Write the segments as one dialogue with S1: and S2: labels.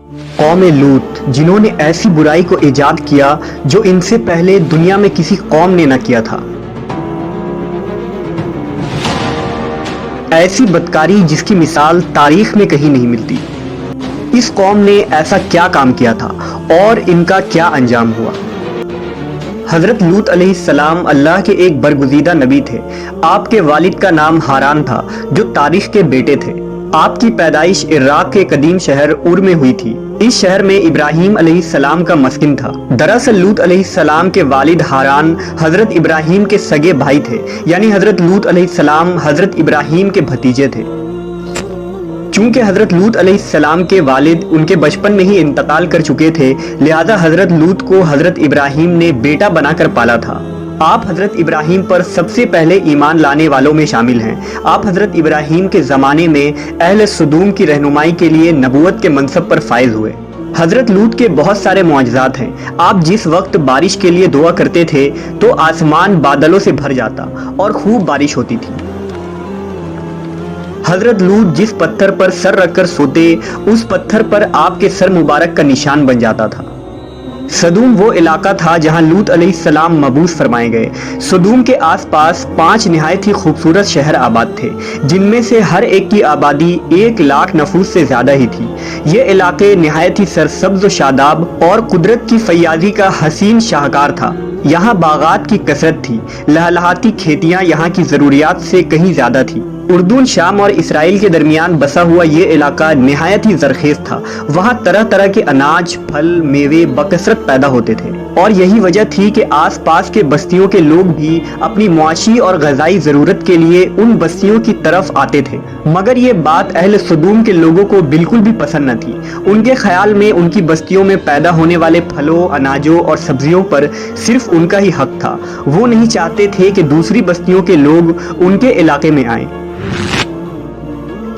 S1: قوم لوط جنہوں نے ایسی برائی کو ایجاد کیا جو ان سے پہلے دنیا میں کسی قوم نے نہ کیا تھا، ایسی بدکاری جس کی مثال تاریخ میں کہیں نہیں ملتی۔ اس قوم نے ایسا کیا کام کیا تھا اور ان کا کیا انجام ہوا؟ حضرت لوط علیہ السلام اللہ کے ایک برگزیدہ نبی تھے۔ آپ کے والد کا نام ہاران تھا جو تاریخ کے بیٹے تھے۔ آپ کی پیدائش عراق کے قدیم شہر اور میں ہوئی تھی۔ اس شہر میں ابراہیم علیہ السلام کا مسکن تھا۔ دراصل لوط علیہ السلام کے والد ہاران حضرت ابراہیم کے سگے بھائی تھے، یعنی حضرت لوط علیہ السلام حضرت ابراہیم کے بھتیجے تھے۔ چونکہ حضرت لوط علیہ السلام کے والد ان کے بچپن میں ہی انتقال کر چکے تھے، لہذا حضرت لوط کو حضرت ابراہیم نے بیٹا بنا کر پالا تھا۔ آپ حضرت ابراہیم پر سب سے پہلے ایمان لانے والوں میں شامل ہیں۔ آپ حضرت ابراہیم کے زمانے میں اہل سدوم کی رہنمائی کے لیے نبوت کے منصب پر فائز ہوئے۔ حضرت لوط کے بہت سارے معجزات ہیں۔ آپ جس وقت بارش کے لیے دعا کرتے تھے تو آسمان بادلوں سے بھر جاتا اور خوب بارش ہوتی تھی۔ حضرت لوط جس پتھر پر سر رکھ کر سوتے، اس پتھر پر آپ کے سر مبارک کا نشان بن جاتا تھا۔ سدوم وہ علاقہ تھا جہاں لوط علیہ السلام مبعوث فرمائے گئے۔ سدوم کے آس پاس 5 نہایت ہی خوبصورت شہر آباد تھے، جن میں سے ہر ایک کی آبادی 1 لاکھ نفوس سے زیادہ ہی تھی۔ یہ علاقے نہایت ہی سرسبز و شاداب اور قدرت کی فیاضی کا حسین شاہکار تھا۔ یہاں باغات کی کثرت تھی، لہلہاتی کھیتیاں یہاں کی ضروریات سے کہیں زیادہ تھی۔ اردن، شام اور اسرائیل کے درمیان بسا ہوا یہ علاقہ نہایت ہی زرخیز تھا۔ وہاں طرح طرح کے اناج، پھل، میوے بکثرت پیدا ہوتے تھے، اور یہی وجہ تھی کہ آس پاس کے بستیوں کے لوگ بھی اپنی معاشی اور غذائی ضرورت کے لیے ان بستیوں کی طرف آتے تھے۔ مگر یہ بات اہل سدوم کے لوگوں کو بالکل بھی پسند نہ تھی۔ ان کے خیال میں ان کی بستیوں میں پیدا ہونے والے پھلوں، اناجوں اور سبزیوں پر صرف ان کا ہی حق تھا۔ وہ نہیں چاہتے تھے کہ دوسری بستیوں کے لوگ ان کے علاقے میں آئیں۔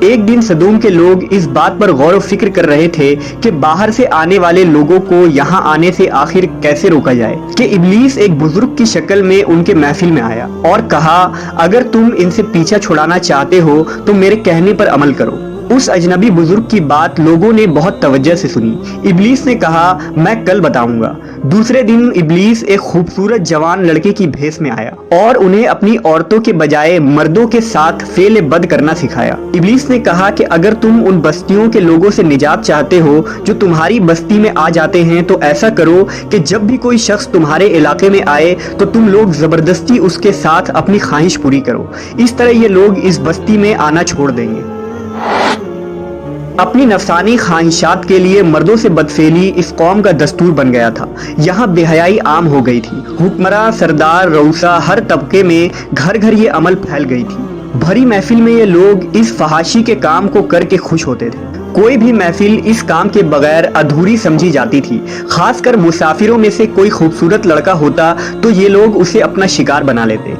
S1: ایک دن سدوم کے لوگ اس بات پر غور و فکر کر رہے تھے کہ باہر سے آنے والے لوگوں کو یہاں آنے سے آخر کیسے روکا جائے، کہ ابلیس ایک بزرگ کی شکل میں ان کے محفل میں آیا اور کہا، اگر تم ان سے پیچھا چھڑانا چاہتے ہو تو میرے کہنے پر عمل کرو۔ اس اجنبی بزرگ کی بات لوگوں نے بہت توجہ سے سنی۔ ابلیس نے کہا، میں کل بتاؤں گا۔ دوسرے دن ابلیس ایک خوبصورت جوان لڑکے کی بھیس میں آیا اور انہیں اپنی عورتوں کے بجائے مردوں کے ساتھ فعل بد کرنا سکھایا۔ ابلیس نے کہا کہ اگر تم ان بستیوں کے لوگوں سے نجات چاہتے ہو جو تمہاری بستی میں آ جاتے ہیں تو ایسا کرو کہ جب بھی کوئی شخص تمہارے علاقے میں آئے تو تم لوگ زبردستی اس کے ساتھ اپنی خواہش پوری کرو۔ اس طرح یہ لوگ اس بستی میں آنا چھوڑ دیں گے۔ اپنی نفسانی خواہشات کے لیے مردوں سے بدفعلی اس قوم کا دستور بن گیا تھا۔ یہاں بے حیائی عام ہو گئی تھی۔ حکمراں، سردار، رؤسا، ہر طبقے میں گھر گھر یہ عمل پھیل گئی تھی۔ بھری محفل میں یہ لوگ اس فحاشی کے کام کو کر کے خوش ہوتے تھے۔ کوئی بھی محفل اس کام کے بغیر ادھوری سمجھی جاتی تھی۔ خاص کر مسافروں میں سے کوئی خوبصورت لڑکا ہوتا تو یہ لوگ اسے اپنا شکار بنا لیتے۔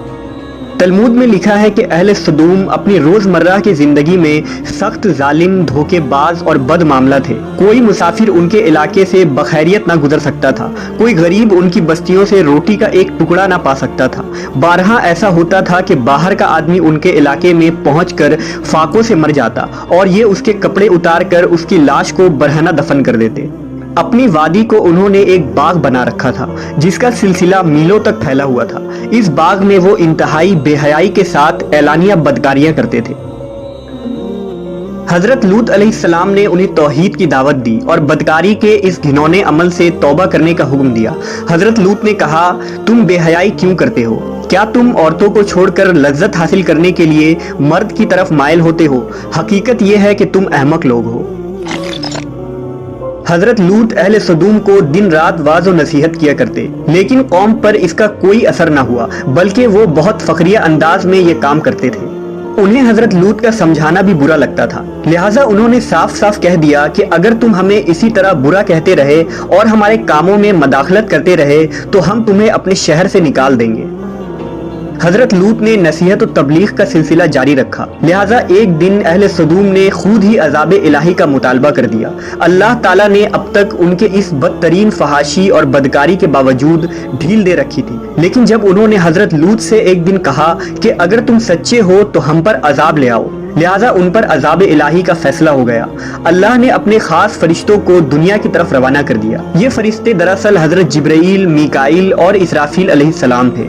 S1: تلمود میں لکھا ہے کہ اہل سدوم اپنی روزمرہ کی زندگی میں سخت ظالم، دھوکے باز اور بد معاملہ تھے۔ کوئی مسافر ان کے علاقے سے بخیریت نہ گزر سکتا تھا۔ کوئی غریب ان کی بستیوں سے روٹی کا ایک ٹکڑا نہ پا سکتا تھا۔ بارہا ایسا ہوتا تھا کہ باہر کا آدمی ان کے علاقے میں پہنچ کر فاقوں سے مر جاتا اور یہ اس کے کپڑے اتار کر اس کی لاش کو برہنہ دفن کر دیتے۔ اپنی وادی کو انہوں نے ایک باغ بنا رکھا تھا جس کا سلسلہ میلوں تک پھیلا ہوا تھا۔ اس باغ میں وہ انتہائی بے حیائی کے ساتھ اعلانیہ بدکاریاں کرتے تھے۔ حضرت لوط علیہ السلام نے انہیں توحید کی دعوت دی اور بدکاری کے اس گھنونے عمل سے توبہ کرنے کا حکم دیا۔ حضرت لوط نے کہا، تم بے حیائی کیوں کرتے ہو؟ کیا تم عورتوں کو چھوڑ کر لذت حاصل کرنے کے لیے مرد کی طرف مائل ہوتے ہو؟ حقیقت یہ ہے کہ تم احمق لوگ ہو۔ حضرت لوط اہل سدوم کو دن رات واعظ و نصیحت کیا کرتے، لیکن قوم پر اس کا کوئی اثر نہ ہوا، بلکہ وہ بہت فخریہ انداز میں یہ کام کرتے تھے۔ انہیں حضرت لوط کا سمجھانا بھی برا لگتا تھا، لہٰذا انہوں نے صاف صاف کہہ دیا کہ اگر تم ہمیں اسی طرح برا کہتے رہے اور ہمارے کاموں میں مداخلت کرتے رہے تو ہم تمہیں اپنے شہر سے نکال دیں گے۔ حضرت لوط نے نصیحت و تبلیغ کا سلسلہ جاری رکھا، لہٰذا ایک دن اہل سدوم نے خود ہی عذاب الہی کا مطالبہ کر دیا۔ اللہ تعالیٰ نے اب تک ان کے اس بدترین فحاشی اور بدکاری کے باوجود ڈھیل دے رکھی تھی، لیکن جب انہوں نے حضرت لوط سے ایک دن کہا کہ اگر تم سچے ہو تو ہم پر عذاب لے آؤ، لہٰذا ان پر عذاب الہی کا فیصلہ ہو گیا۔ اللہ نے اپنے خاص فرشتوں کو دنیا کی طرف روانہ کر دیا۔ یہ فرشتے دراصل حضرت جبرائیل، میکائیل اور اسرافیل علیہ السلام تھے۔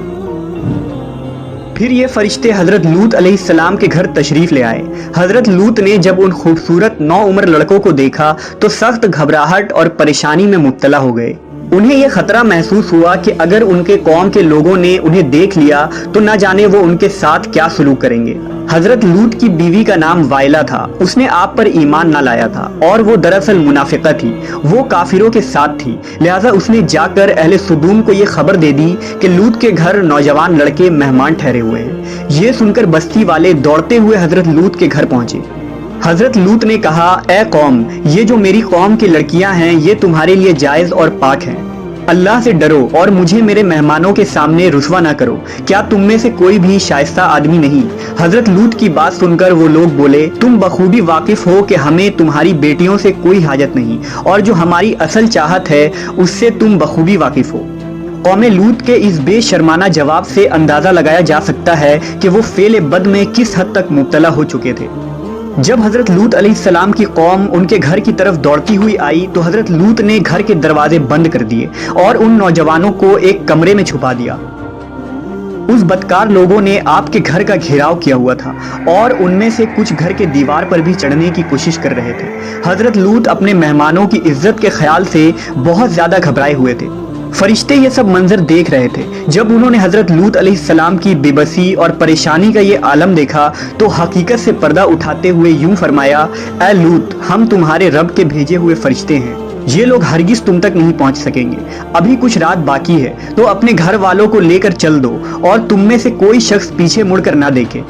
S1: پھر یہ فرشتے حضرت لوط علیہ السلام کے گھر تشریف لے آئے۔ حضرت لوط نے جب ان خوبصورت نوعمر لڑکوں کو دیکھا تو سخت گھبراہٹ اور پریشانی میں مبتلا ہو گئے۔ انہیں یہ خطرہ محسوس ہوا کہ اگر ان کے قوم کے لوگوں نے انہیں دیکھ لیا تو نہ جانے وہ ان کے ساتھ کیا سلوک کریں گے۔ حضرت لوط کی بیوی کا نام وائلہ تھا۔ اس نے آپ پر ایمان نہ لایا تھا اور وہ دراصل منافقہ تھی، وہ کافروں کے ساتھ تھی۔ لہٰذا اس نے جا کر اہل سدوم کو یہ خبر دے دی کہ لوط کے گھر نوجوان لڑکے مہمان ٹھہرے ہوئے ہیں۔ یہ سن کر بستی والے دوڑتے ہوئے حضرت لوط کے گھر پہنچے۔ حضرت لوط نے کہا، اے قوم، یہ جو میری قوم کی لڑکیاں ہیں یہ تمہارے لیے جائز اور پاک ہیں۔ اللہ سے ڈرو اور مجھے میرے مہمانوں کے سامنے رسوا نہ کرو۔ کیا تم میں سے کوئی بھی شائستہ آدمی نہیں؟ حضرت لوط کی بات سن کر وہ لوگ بولے، تم بخوبی واقف ہو کہ ہمیں تمہاری بیٹیوں سے کوئی حاجت نہیں، اور جو ہماری اصل چاہت ہے اس سے تم بخوبی واقف ہو۔ قوم لوط کے اس بے شرمانہ جواب سے اندازہ لگایا جا سکتا ہے کہ وہ فعل بد میں کس حد تک مبتلا ہو چکے تھے۔ جب حضرت لوط علیہ السلام کی قوم ان کے گھر کی طرف دوڑتی ہوئی آئی تو حضرت لوط نے گھر کے دروازے بند کر دیے اور ان نوجوانوں کو ایک کمرے میں چھپا دیا۔ اس بدکار لوگوں نے آپ کے گھر کا گھیراؤ کیا ہوا تھا اور ان میں سے کچھ گھر کے دیوار پر بھی چڑھنے کی کوشش کر رہے تھے۔ حضرت لوط اپنے مہمانوں کی عزت کے خیال سے بہت زیادہ گھبرائے ہوئے تھے۔ فرشتے یہ سب منظر دیکھ رہے تھے۔ جب انہوں نے حضرت لوط علیہ السلام کی بے بسی اور پریشانی کا یہ عالم دیکھا تو حقیقت سے پردہ اٹھاتے ہوئے یوں فرمایا، اے لوط، ہم تمہارے رب کے بھیجے ہوئے فرشتے ہیں، یہ لوگ ہرگز تم تک نہیں پہنچ سکیں گے۔ ابھی کچھ رات باقی ہے تو اپنے گھر والوں کو لے کر چل دو اور تم میں سے کوئی شخص پیچھے مڑ کر نہ دیکھے۔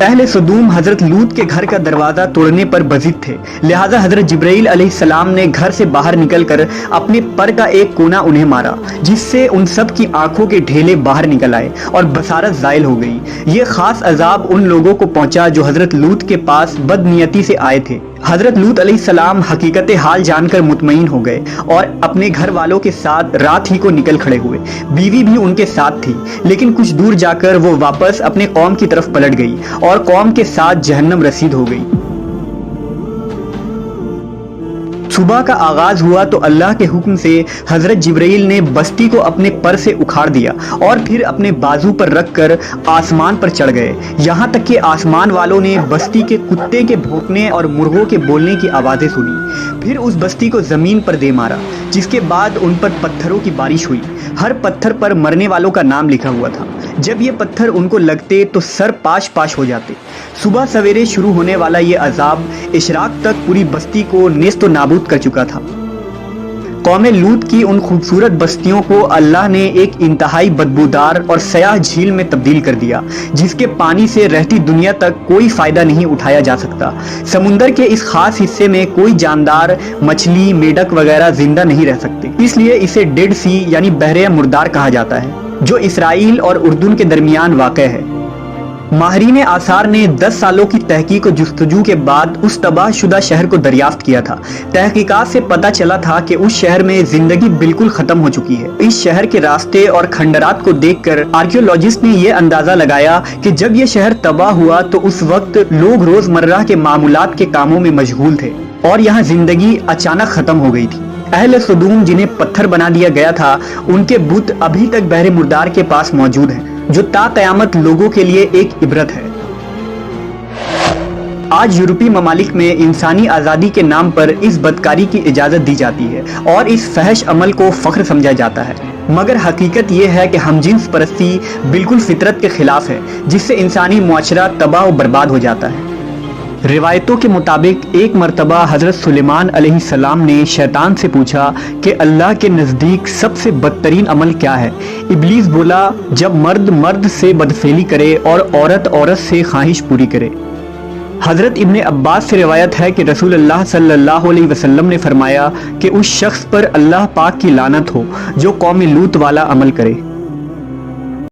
S1: اہل سدوم حضرت لوط کے گھر کا دروازہ توڑنے پر بضد تھے، لہٰذا حضرت جبرائیل علیہ السلام نے گھر سے باہر نکل کر اپنے پر کا ایک کونا انہیں مارا، جس سے ان سب کی آنکھوں کے ڈھیلے باہر نکل آئے اور بصارت زائل ہو گئی۔ یہ خاص عذاب ان لوگوں کو پہنچا جو حضرت لوط کے پاس بد نیتی سے آئے تھے۔ حضرت لوط علیہ السلام حقیقت حال جان کر مطمئن ہو گئے اور اپنے گھر والوں کے ساتھ رات ہی کو نکل کھڑے ہوئے۔ بیوی بھی ان کے ساتھ تھی، لیکن کچھ دور جا کر وہ واپس اپنے قوم کی طرف پلٹ گئی اور قوم کے ساتھ جہنم رسید ہو گئی۔ صبح کا آغاز ہوا تو اللہ کے حکم سے حضرت جبرائیل نے بستی کو اپنے پر سے اکھاڑ دیا اور پھر اپنے بازو پر رکھ کر آسمان پر چڑھ گئے، یہاں تک کہ آسمان والوں نے بستی کے کتے کے بھونکنے اور مرغوں کے بولنے کی آوازیں سنی۔ پھر اس بستی کو زمین پر دے مارا، جس کے بعد ان پر پتھروں کی بارش ہوئی۔ ہر پتھر پر مرنے والوں کا نام لکھا ہوا تھا۔ جب یہ پتھر ان کو لگتے تو سر پاش پاش ہو جاتے۔ صبح سویرے شروع ہونے والا یہ عذاب اشراق تک پوری بستی کو نیست و نابود کر چکا تھا۔ قوم لوط کی ان خوبصورت بستیوں کو اللہ نے ایک انتہائی بدبودار اور سیاہ جھیل میں تبدیل کر دیا، جس کے پانی سے رہتی دنیا تک کوئی فائدہ نہیں اٹھایا جا سکتا۔ سمندر کے اس خاص حصے میں کوئی جاندار، مچھلی، میڈک وغیرہ زندہ نہیں رہ سکتے، اس لیے اسے ڈیڈ سی یعنی بحر مردار کہا جاتا ہے، جو اسرائیل اور اردن کے درمیان واقع ہے۔ ماہرین آثار نے 10 سالوں کی تحقیق و جستجو کے بعد اس تباہ شدہ شہر کو دریافت کیا تھا۔ تحقیقات سے پتہ چلا تھا کہ اس شہر میں زندگی بالکل ختم ہو چکی ہے۔ اس شہر کے راستے اور کھنڈرات کو دیکھ کر آرکیولوجسٹ نے یہ اندازہ لگایا کہ جب یہ شہر تباہ ہوا تو اس وقت لوگ روزمرہ کے معمولات کے کاموں میں مشغول تھے اور یہاں زندگی اچانک ختم ہو گئی تھی۔ اہل سدوم جنہیں پتھر بنا دیا گیا تھا، ان کے بت ابھی تک بحر مردار کے پاس موجود ہیں، جو تا قیامت لوگوں کے لیے ایک عبرت ہے۔ آج یورپی ممالک میں انسانی آزادی کے نام پر اس بدکاری کی اجازت دی جاتی ہے اور اس فحش عمل کو فخر سمجھا جاتا ہے، مگر حقیقت یہ ہے کہ ہم جنس پرستی بالکل فطرت کے خلاف ہے، جس سے انسانی معاشرہ تباہ و برباد ہو جاتا ہے۔ روایتوں کے مطابق ایک مرتبہ حضرت سلیمان علیہ السلام نے شیطان سے پوچھا کہ اللہ کے نزدیک سب سے بدترین عمل کیا ہے؟ ابلیس بولا، جب مرد مرد سے بدفعلی کرے اور عورت عورت سے خواہش پوری کرے۔ حضرت ابن عباس سے روایت ہے کہ رسول اللہ صلی اللہ علیہ وسلم نے فرمایا کہ اس شخص پر اللہ پاک کی لعنت ہو جو قوم لوط والا عمل کرے۔